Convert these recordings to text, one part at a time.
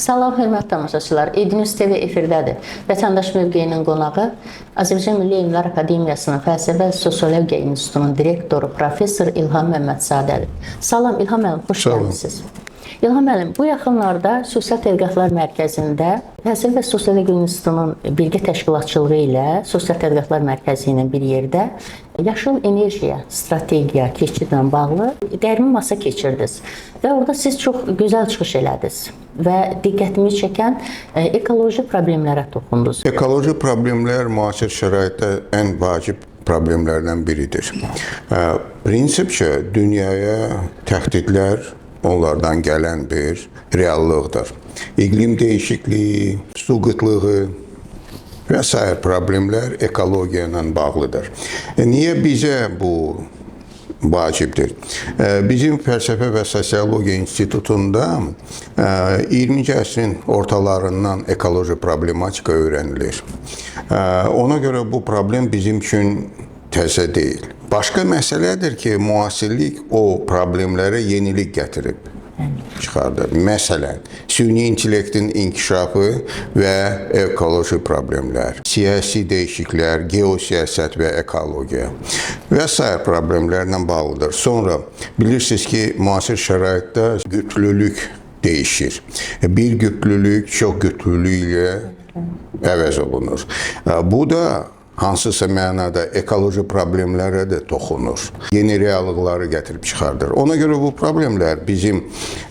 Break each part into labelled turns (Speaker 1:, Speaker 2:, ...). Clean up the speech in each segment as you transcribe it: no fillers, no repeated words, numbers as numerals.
Speaker 1: Salam, hörmətli tamaşaçılar. İdris TV efirdədir. Vətəndaş mövqeyinin qonağı Azərbaycan Milli Elmlər Akademiyasının Fəlsəfə və Sosiologiya İnstitutunun direktoru professor İlham Məmmədzadədir. Salam İlham müəllim, xoş gəlmisiniz. İlham müəllim, bu yaxınlarda Sosial Tədqiqatlar Mərkəzində Fəlsəfə və Sosiologiya İnstitutunun birgə təşkilatçılığı ilə Sosial Tədqiqatlar Mərkəzi ilə bir yerdə yaşıl enerjiya strategiya keçidlə bağlı dərmi masa keçirdiniz və orada siz çox gözəl çıxış elədiniz və diqqətimi çəkən ekoloji problemlərə toxundunuz.
Speaker 2: Ekoloji problemlər müasir şəraitdə ən vacib problemlərdən biridir. Prinsipcə dünyaya təhdidlər onlardan gələn bir reallıqdır. İqlim dəyişikliyi, su qıtlığı və sair problemlər ekologiya ilə bağlıdır. Niyə bizə bu vacibdir? Bizim Fəlsəfə və Sosiologiya İnstitutunda 20-ci əsrin ortalarından ekoloji problematika öyrənilir. Ona görə bu problem bizim üçün təzə deyil. Başqa məsələdir ki, müasirlik o problemlərə yenilik gətirib çıxardır. Məsələn, süni intellektin inkişafı və ekoloji problemlər, siyasi dəyişikliklər, geosiyasət və ekologiya və sair problemlərlə bağlıdır. Sonra bilirsiniz ki, müasir şəraitdə qütlülük dəyişir. Bir qütlülük çox qütlülük ilə əvəz olunur. Bu da hansısa mənada ekoloji problemlərə də toxunur. Yeni reallıqları gətirib çıxardır. Ona görə bu problemlər bizim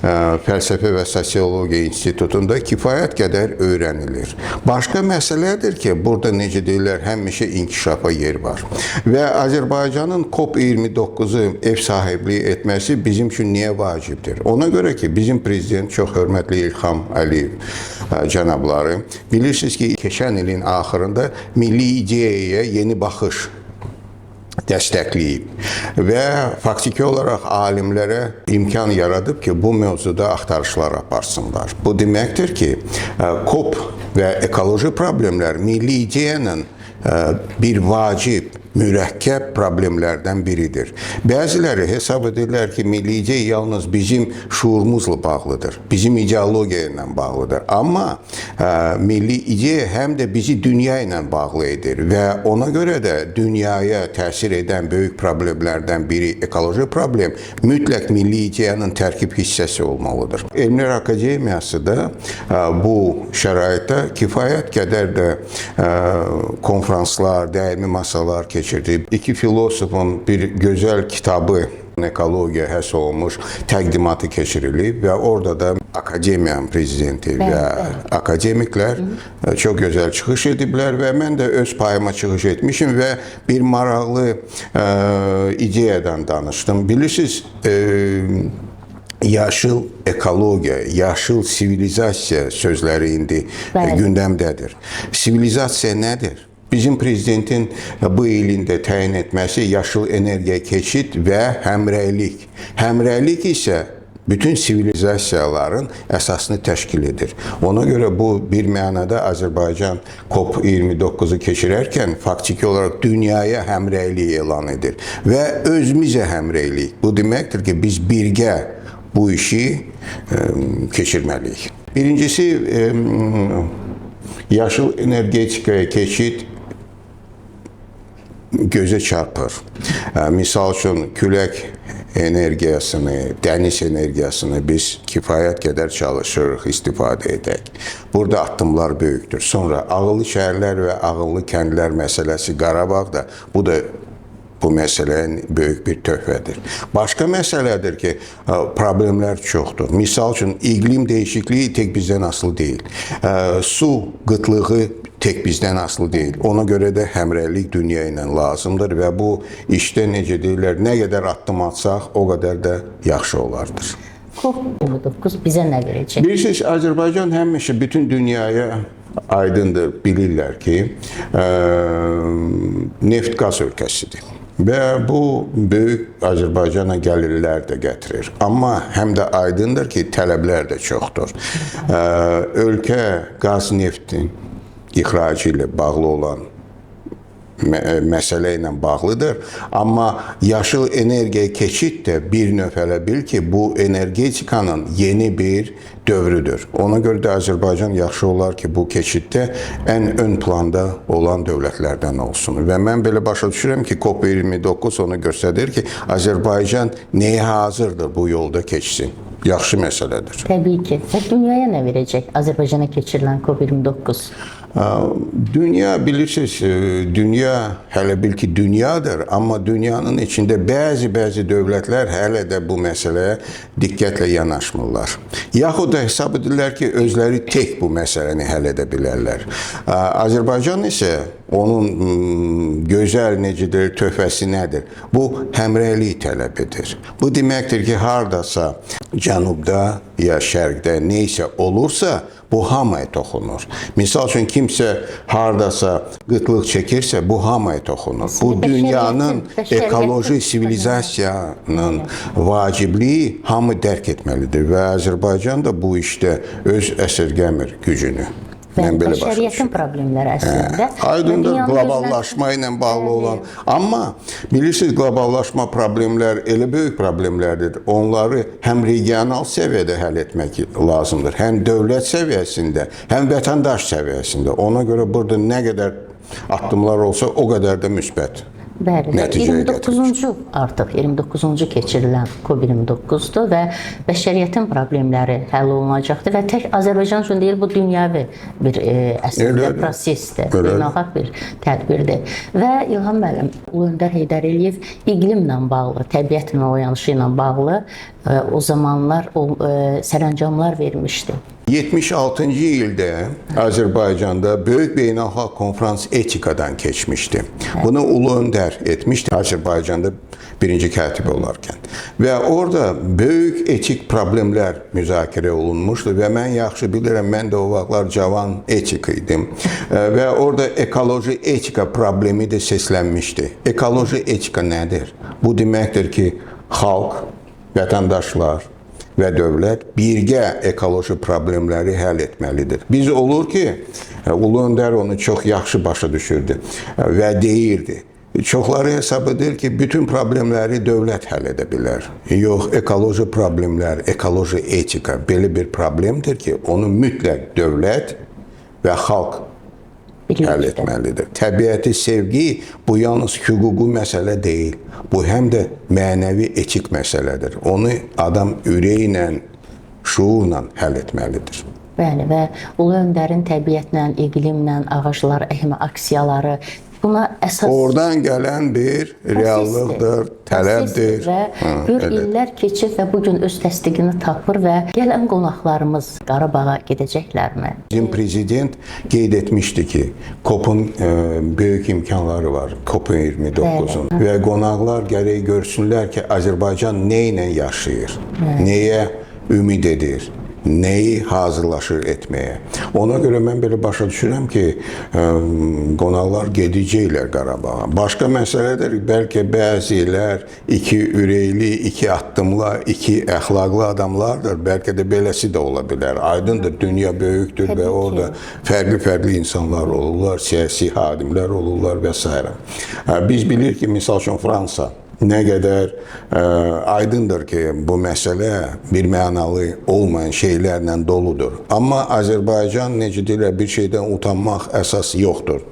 Speaker 2: Fəlsəfə və Sosiologiya İnstitutunda kifayət qədər öyrənilir. Başqa məsələdir ki, burada necə deyirlər, həmişə inkişafa yer var. Və Azərbaycanın COP29-u ev sahibliyi etməsi bizim üçün niyə vacibdir? Ona görə ki, bizim prezident çox hörmətli İlham Əliyev cənabları, bilirsiniz ki, keçən ilin axırında milli ideyaya yeni baxış dəstəkləyib və faktiki olaraq alimlərə imkan yaradıb ki, bu mövzuda axtarışlar aparsınlar. Bu deməkdir ki, COP və ekoloji problemlər milli ideyanın bir vacib, mürəkkəb problemlərdən biridir. Bəziləri hesab edirlər ki, milli ideya yalnız bizim şuurumuzla bağlıdır, bizim ideologiya ilə bağlıdır. Amma milli ideya həm də bizi dünya ilə bağlı edir və ona görə də dünyaya təsir edən böyük problemlərdən biri ekoloji problem mütləq milli ideyanın tərkib hissəsi olmalıdır. Elmlər Akademiyası da bu şəraitdə kifayət qədər də konfranslar, dəyirmi masalar keçirdi. İki filosofun bir gözəl kitabı ekologiya həsr olunmuş təqdimatı keçirilib və orada da akademiyanın prezidenti və akademiklər çox gözəl çıxış ediblər və mən də öz payıma çıxış etmişim və bir maraqlı ideyadan danışdım. Bilirsiniz, yaşıl ekologiya, yaşıl sivilizasiya sözləri indi gündəmdədir. Sivilizasiya nədir? Bizim prezidentin bu ilində təyin etməsi yaşıl energiya keçid və həmrəylik. Həmrəylik isə bütün sivilizasiyaların əsasını təşkil edir. Ona görə bu bir mənada Azərbaycan COP29-u keçirərkən faktiki olaraq dünyaya həmrəylik elan edir və özümüzə həmrəylik. Bu deməkdir ki, biz birgə bu işi keçirməliyik. Birincisi, yaşıl energetikaya keçid gözə çarpır. Misal üçün, külək energiyasını, dəniz energiyasını biz kifayət qədər çalışırıq, istifadə edək. Burada addımlar böyükdür. Sonra ağıllı şəhərlər və ağıllı kəndlər məsələsi Qarabağda, bu da bu məsələyə böyük bir töhfədir. Başqa məsələdir ki, problemlər çoxdur. Misal üçün, iqlim dəyişikliyi tək bizdən asılı deyil. Su qıtlığı tək bizdən asılı deyil. Ona görə də həmrəylik dünya ilə lazımdır və bu işdə necə deyirlər, nə qədər addım atsaq, o qədər də yaxşı olardır.
Speaker 1: COP29 bizə nə verəcək?
Speaker 2: Bilirsiniz, Azərbaycan həmişə bütün dünyaya aydındır, bilirlər ki, neft-qaz ölkəsidir. Və bu böyük Azərbaycana gəlirlər də gətirir. Amma həm də aydındır ki, tələblər də çoxdur. Ölkə qaz neftin ixracı ilə bağlı olan məsələ ilə bağlıdır. Amma yaşıl energiya keçid də bir növ elə bil ki, bu energetikanın yeni bir dövrüdür. Ona görə də Azərbaycan yaxşı olar ki, bu keçiddə ən ön planda olan dövlətlərdən olsun. Və mən belə başa düşürəm ki, COP29 onu göstərir ki, Azərbaycan nəyə hazırdır bu yolda keçsin. Yaxşı məsələdir.
Speaker 1: Təbii ki. Və dünyaya nə verəcək Azərbaycana keçirilən COP29?
Speaker 2: Dünya bilirsiniz, dünya hələ bil ki dünyadır, amma dünyanın içində bəzi dövlətlər hələ də bu məsələyə diqqətlə yanaşmırlar. Yaxud da hesab edirlər ki, özləri tək bu məsələni həll edə bilərlər. Azərbaycan isə onun gözəl necədir, töhfəsi nədir? Bu həmrəylik tələb edir. Bu deməkdir ki, hardasa cənubda ya şərqdə nə isə olursa, bu hamıya toxunur. Misal üçün kimsə hardasa qıtlıq çəkirsə, bu hamıya toxunur. Bu dünyanın ekoloji sivilizasiyanın vacibliyi hamı dərk etməlidir və Azərbaycan da bu işdə öz əsirgəmir gücünü.
Speaker 1: Bəşəriyyətin problemləri əslində.
Speaker 2: Aydındır, qloballaşma ilə bağlı olan. Amma bilirsiniz, qloballaşma problemlər elə böyük problemlərdir. Onları həm regional səviyyədə həll etmək lazımdır, həm dövlət səviyyəsində, həm vətəndaş səviyyəsində. Ona görə burada nə qədər addımlar olsa, o qədər də müsbət.
Speaker 1: Bəli, 29-cu artıq 29-cu keçirilən COP29-dur və bəşəriyyətin problemləri həll olunacaqdır və tək Azərbaycan üçün deyil, bu dünyəvi bir əslində prosesdir, beynəlxalq bir tədbirdir. Və İlham müəllim, Ulu Öndər Heydər Əliyev iqlimlə bağlı, təbiətin oyanışı ilə bağlı o zamanlar sərəncamlar vermişdi.
Speaker 2: 76-cı ildə Azərbaycanda böyük beynəlxalq konfrans etikadan keçmişdi. Bunu Ulu Öndər etmişdi Azərbaycanda birinci katibi olarkən. Və orada böyük etik problemlər müzakirə olunmuşdu və mən yaxşı bilirəm, mən də o vaxtlar cavan etik idim. Və orada ekoloji etika problemi də səslənmişdi. Ekoloji etika nədir? Bu deməkdir ki, xalq, vətəndaşlar və dövlət birgə ekoloji problemləri həll etməlidir. Biz olur ki, Ulu Öndər onu çox yaxşı başa düşürdü və deyirdi. Çoxları hesab edir ki, bütün problemləri dövlət həll edə bilər. Yox, ekoloji problemlər, ekoloji etika belə bir problemdir ki, onu mütləq dövlət və xalq həll etməlidir. Təbiəti sevgi bu yalnız hüquqi məsələ deyil. Bu həm də mənəvi etik məsələdir. Onu adam ürəklə, şuurla həll etməlidir.
Speaker 1: Bəli, və Ulu Öndərin təbiətlə, iqlimlə, ağaclar əkmə aksiyaları buna əsas...
Speaker 2: Oradan gələn bir reallıqdır, tələbdir.
Speaker 1: Və illər keçir və bugün öz təsdiqini tapır və gələn qonaqlarımız Qarabağa gedəcəklərmi?
Speaker 2: Bizim prezident qeyd etmişdi ki, COP-un böyük imkanları var, COP-un 29-un. Və qonaqlar gərək görsünlər ki, Azərbaycan nə ilə yaşayır, nəyə ümid edir, nəyi hazırlaşır etməyə. Ona görə mən belə başa düşürəm ki, qonaqlar gedəcəklər Qarabağa. Başqa məsələdir, bəlkə bəzilər iki ürəkli, iki addımlı, iki əxlaqlı adamlardır. Bəlkə də beləsi də ola bilər. Aydındır, dünya böyükdür və orada fərqli insanlar olurlar, siyasi xadimlər olurlar və s. Biz bilir ki, misal üçün Fransa nə qədər aydındır ki, bu məsələ bir mənalı olmayan şeylərlə doludur. Amma Azərbaycan, necə deyirlər, bir şeydən utanmaq əsas yoxdur.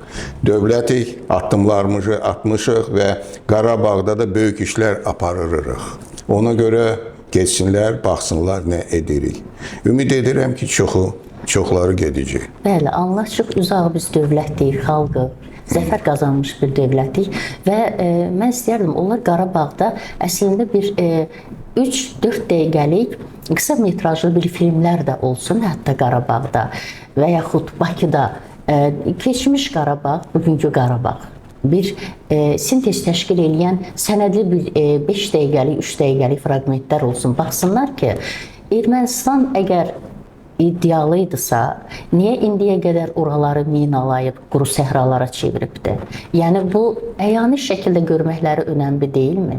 Speaker 2: Dövlətik addımlarımızı atmışıq və Qarabağda da böyük işlər aparırıq. Ona görə getsinlər, baxsınlar nə edirik. Ümid edirəm ki, çoxları gedəcək.
Speaker 1: Bəli, anlaşıq uzaq biz dövlətdik, xalqı. Zəfər qazanmış bir dövlətik və mən istəyərdim, onlar Qarabağda əslində bir 3-4 dəqiqəlik qısa metrajlı bir filmlər də olsun, hətta Qarabağda və yaxud Bakıda keçmiş Qarabağ, bugünkü Qarabağ bir sintez təşkil edən sənədli bir 5 dəqiqəlik, 3 dəqiqəlik fraqmentlər olsun. Baxsınlar ki, Ermənistan əgər iddialı idisə, niyə indiyə qədər oraları minalayıb, quru səhralara çeviribdir? Yəni, bu əyani şəkildə görməkləri önəmli deyilmi?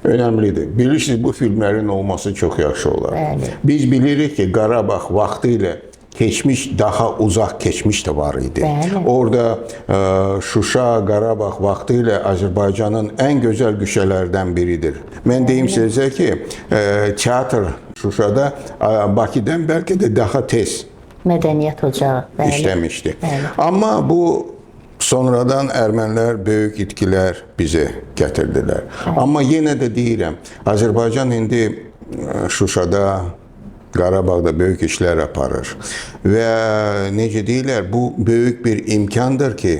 Speaker 2: Önəmlidir. Bilirsiniz, bu filmlərin olması çox yaxşı olar.
Speaker 1: Bəli.
Speaker 2: Biz bilirik ki, Qarabağ vaxtı ilə keçmiş, daha uzaq keçmiş də var idi.
Speaker 1: Bəli.
Speaker 2: Orada Şuşa, Qarabağ vaxtilə Azərbaycanın ən gözəl güşələrdən biridir. Mən deyim sizə ki, teatr Şuşada Bakıdan bəlkə də daha tez
Speaker 1: Mədəniyyət ocağı. Bəli.
Speaker 2: işləmişdi.
Speaker 1: Bəli.
Speaker 2: Amma bu sonradan ermənilər böyük itkilər bizə gətirdilər. Amma yenə də deyirəm, Azərbaycan indi Şuşada, Qarabağda böyük işlər aparır. Və necə deyirlər, bu böyük bir imkandır ki,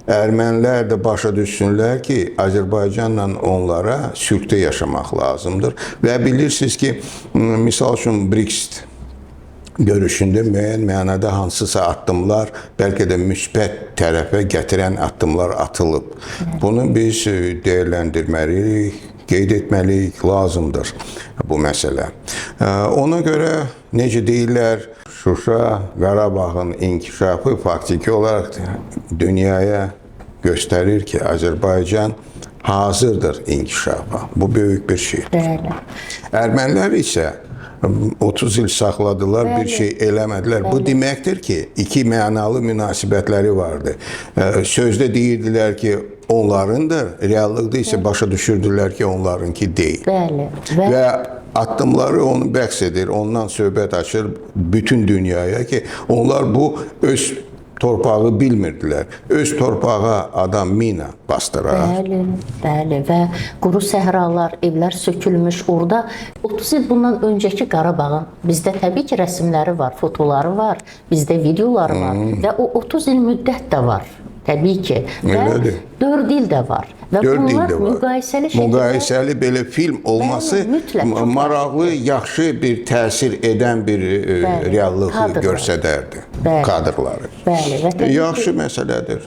Speaker 2: ermənilər də başa düşsünlər ki, Azərbaycanla onlara sülhdə yaşamaq lazımdır. Və bilirsiniz ki, misal üçün BRICS görüşündə müəyyən mənada hansısa addımlar, bəlkə də müsbət tərəfə gətirən addımlar atılıb. Bunu biz dəyərləndirməliyik, qeyd etməliyik, lazımdır bu məsələ. Ona görə necə deyirlər, Şuşa, Qarabağın inkişafı faktiki olaraq dünyaya göstərir ki, Azərbaycan hazırdır inkişafa. Bu böyük bir şey.
Speaker 1: Bəli.
Speaker 2: Ermənilər isə 30 il saxladılar, bir şey eləmədilər. Bu deməkdir ki, iki mənalı münasibətləri vardı. Sözdə deyirdilər ki, onlarındır, reallıqda isə başa düşürdülər ki, onlarınki deyil.
Speaker 1: Bəli.
Speaker 2: Və addımları onu bəxs edir, ondan söhbət açır bütün dünyaya ki, onlar bu öz torpağı bilmirdilər. Öz torpağa adam mina bastırar.
Speaker 1: Bəli, bəli və quru səhralar, evlər sökülmüş orada. 30 il bundan öncəki Qarabağın bizdə təbii ki, rəsmləri var, fotoları var, bizdə videoları var və o 30 il müddət də var. Təbii ki. Və 4 il də var. Və
Speaker 2: 4 il
Speaker 1: bunlar
Speaker 2: də var.
Speaker 1: müqayisəli şəkildə
Speaker 2: Müqayisəli belə film olması maraqlı, yaxşı bir təsir edən bir reallığı göstərərdi. Kadrları.
Speaker 1: Bəli.
Speaker 2: Yaxşı məsələdir.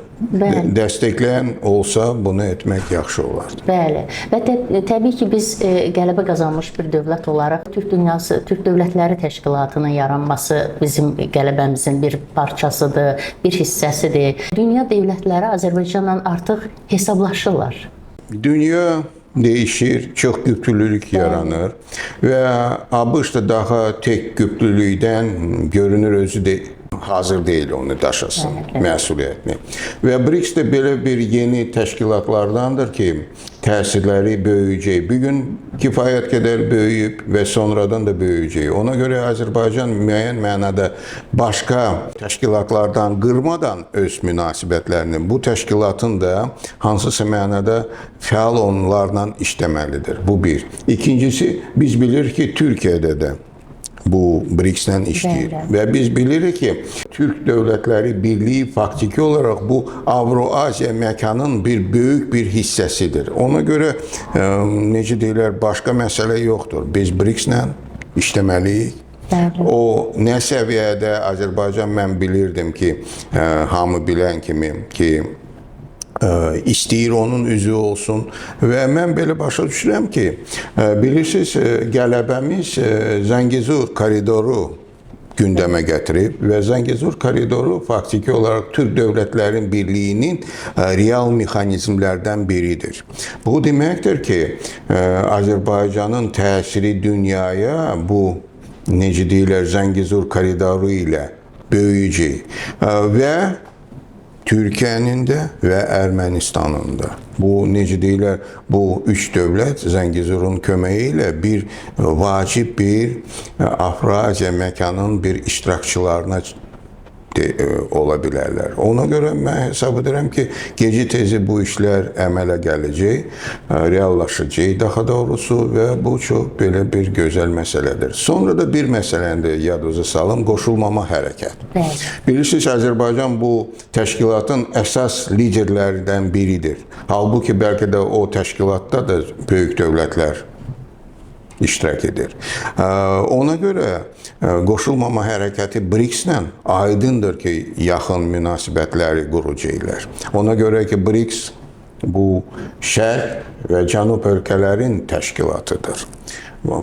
Speaker 2: Dəstəkləyən olsa bunu etmək yaxşı olar.
Speaker 1: Bəli. Və təbii ki, biz qələbə qazanmış bir dövlət olaraq Türk dünyası, Türk Dövlətləri Təşkilatının yaranması bizim qələbəmizin bir parçasıdır, bir hissəsidir. Dünya dövlətləri Azərbaycanla artıq hesablaşırlar.
Speaker 2: Dünya değişir, çox qütlülük yaranır və ABŞ da daha tek qütlülükdən görünür özü də hazır deyil onu daşısın, məsuliyyətini. Və BRICS də belə bir yeni təşkilatlardandır ki, təsirləri böyüyəcək. Bugün kifayət qədər böyüyüb və sonradan da böyüyəcək. Ona görə Azərbaycan müəyyən mənada başqa təşkilatlardan qırmadan öz münasibətlərini, bu təşkilatın da hansısa mənada fəal onlarla işləməlidir. Bu bir. İkincisi, biz bilirik ki, Türkiyədə də bu BRICS-lə işləyir. Və biz bilirik ki, Türk Dövlətləri Birliyi faktiki olaraq bu Avro-Aziya məkanın bir böyük bir hissəsidir. Ona görə necə deyirlər, başqa məsələ yoxdur. Biz BRICS-lə işləməliyik. O nə səviyyədə Azərbaycan mən bilirdim ki, hamı bilən kimi ki, istəyir onun üzvü olsun və mən belə başa düşürəm ki, bilirsiniz, qələbəmiz Zəngəzur koridoru gündəmə gətirib və Zəngəzur koridoru faktiki olaraq Türk Dövlətlərin Birliyinin real mexanizmlərdən biridir. Bu deməkdir ki, Azərbaycanın təsiri dünyaya bu, necə deyirlər, Zəngəzur koridoru ilə böyüyəcək və Türkiyənin də və Ermənistanın da. Bu, necə deyirlər, bu üç dövlət Zəngəzurun köməyi ilə bir vacib bir Afro-Aziya məkanın bir iştirakçılarına ola bilərlər. Ona görə mən hesab edirəm ki, gecə tezi bu işlər əmələ gələcək, reallaşacaq daha doğrusu və bu çox belə bir gözəl məsələdir. Sonra da bir məsələni də yadınıza salım, qoşulmama hərəkət. Bilirsiniz, Azərbaycan bu təşkilatın əsas liderlərindən biridir. Halbuki bəlkə də o təşkilatda da böyük dövlətlər iştirak edir. Ona görə qoşulmama hərəkəti BRICS-lə aydındır ki, yaxın münasibətləri quracaqlar. Ona görə ki, BRICS bu şərq və cənub ölkələrin təşkilatıdır.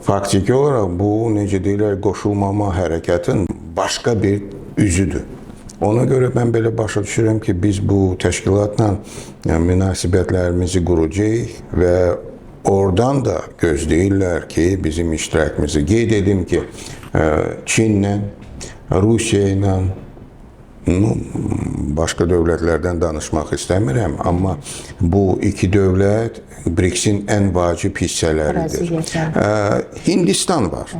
Speaker 2: Faktiki olaraq bu, necə deyirlər, qoşulmama hərəkətin başqa bir üzüdür. Ona görə mən belə başa düşürəm ki, biz bu təşkilatla münasibətlərimizi quracağıq və oradan da gözləyirlər ki, bizim iştirakımızı qeyd edim ki, Çinlə Rusiya ilə başqa dövlətlərdən danışmaq istəmirəm, amma bu iki dövlət BRICS-in ən vacib hissələridir. Hindistan var.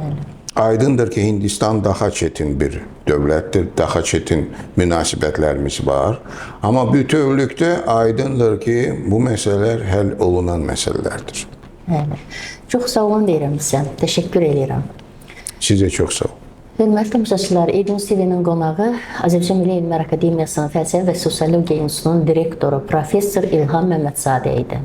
Speaker 2: Aydındır ki, Hindistan daha çetin bir dövlətdir, daha çetin münasibətlərimiz var. Amma bütövlükdə aydındır ki, bu məsələlər həll olunan məsələlərdir.
Speaker 1: Bəli. Çox sağ olun deyirəm sizə. Təşəkkür edirəm.
Speaker 2: Sizə çox sağ olun.
Speaker 1: Hörmətli tamaşaçılar, Ediniz TV-nin qonağı Azərbaycan Milli Elmlər Akademiyasının Fəlsəfə və Sosiologiya İnstitutunun direktoru professor İlham Məmmədzadə idi.